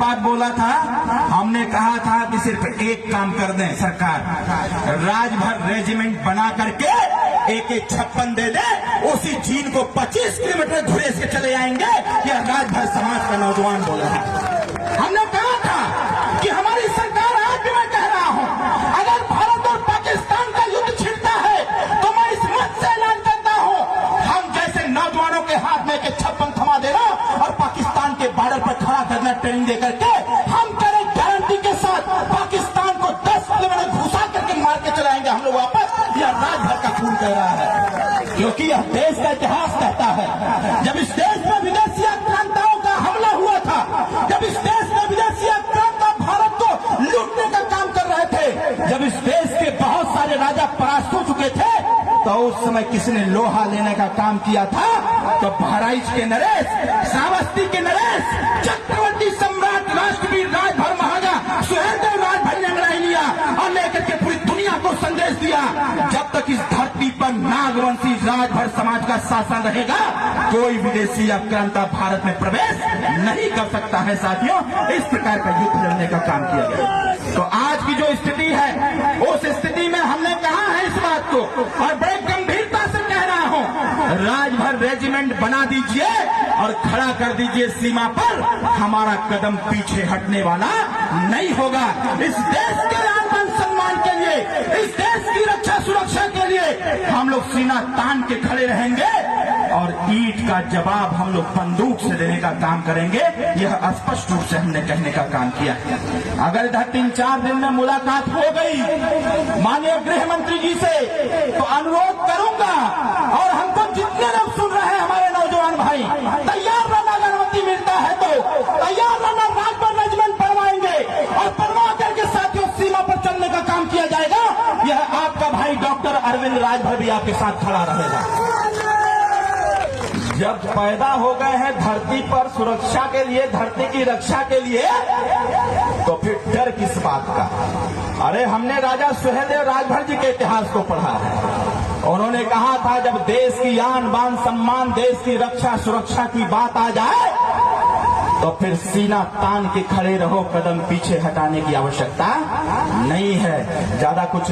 बात बोला था, हमने कहा था कि सिर्फ एक काम कर दें सरकार, राजभर रेजिमेंट बना करके AK-56 दे दे, उसी चीन को 25 किलोमीटर धुरे से चले आएंगे। यह राजभर समाज का नौजवान बोला है। हमने कहा था कि हमारी सरकार, आज भी मैं कह रहा हूं, अगर भारत और पाकिस्तान का युद्ध छिड़ता है तो मैं इस मत से ऐलान करता हूं, हम जैसे नौजवानों के हाथ में AK-56 थमा देना और पाकिस्तान के बॉर्डर पर खड़ा करना ट्रेनिंग देकर के, हम करें गारंटी के साथ पाकिस्तान को 10 किलोमीटर घुसा करके मार के चलाएंगे हम लोग वापस। यह राजभर का खून कह रहा है, क्योंकि यह देश का इतिहास कहता है। जब इस देश में विदेशी आक्रांताओं का हमला हुआ था, जब इस देश में विदेशी आक्रांता भारत को लूटने का काम कर रहे थे, जब इस देश के बहुत सारे राजा परास्त हो चुके थे, तो उस समय किसने लोहा लेने का काम किया था? तो बहराइच के नरेश, श्रावस्ती के नरेश, चक्रवर्ती सम्राट राष्ट्रवीर राजभर महाराजा सुहेलदेव राजभर ने लड़ाई लिया और लेकर के पूरी दुनिया को संदेश दिया, जब तक इस धरती पर नागवंशी राजभर समाज का शासन रहेगा, कोई विदेशी आक्रांता भारत में प्रवेश नहीं कर सकता है। साथियों, इस प्रकार का युद्ध लड़ने का काम किया गया। तो आज की जो स्थिति है, उस स्थिति में हमने कहा है इस बात को, और बड़े गंभीरता से कह रहा हूं, राजभर रेजिमेंट बना दीजिए और खड़ा कर दीजिए सीमा पर। हमारा कदम पीछे हटने वाला नहीं होगा। इस देश के आन सम्मान के लिए, इस देश की रक्षा सुरक्षा के लिए हम लोग सीना तान के खड़े रहेंगे और ईंट का जवाब हम लोग बंदूक से देने का काम करेंगे। यह स्पष्ट रूप से हमने कहने का काम किया। अगर इधर 3-4 दिन में मुलाकात हो गई माननीय गृह मंत्री जी से, तो अनुरोध करूंगा, और हमको जितने लोग सुन रहे हैं हमारे नौजवान भाई, तैयार रहना, अनुमति मिलता है तो तैयार रहना, राजभर रेजिमेंट बनवाएंगे और बनवा करके साथियों सीमा पर चलने का काम किया जाएगा। यह आपका भाई डॉक्टर अरविंद राजभर भी आपके साथ खड़ा रहेगा। जब पैदा हो गए हैं धरती पर सुरक्षा के लिए, धरती की रक्षा के लिए, तो फिर डर किस बात का? अरे हमने राजा सुहेलदेव राजभर जी के इतिहास को पढ़ा है। उन्होंने कहा था, जब देश की आन बान सम्मान, देश की रक्षा सुरक्षा की बात आ जाए, तो फिर सीना तान के खड़े रहो, कदम पीछे हटाने की आवश्यकता नहीं है। ज्यादा कुछ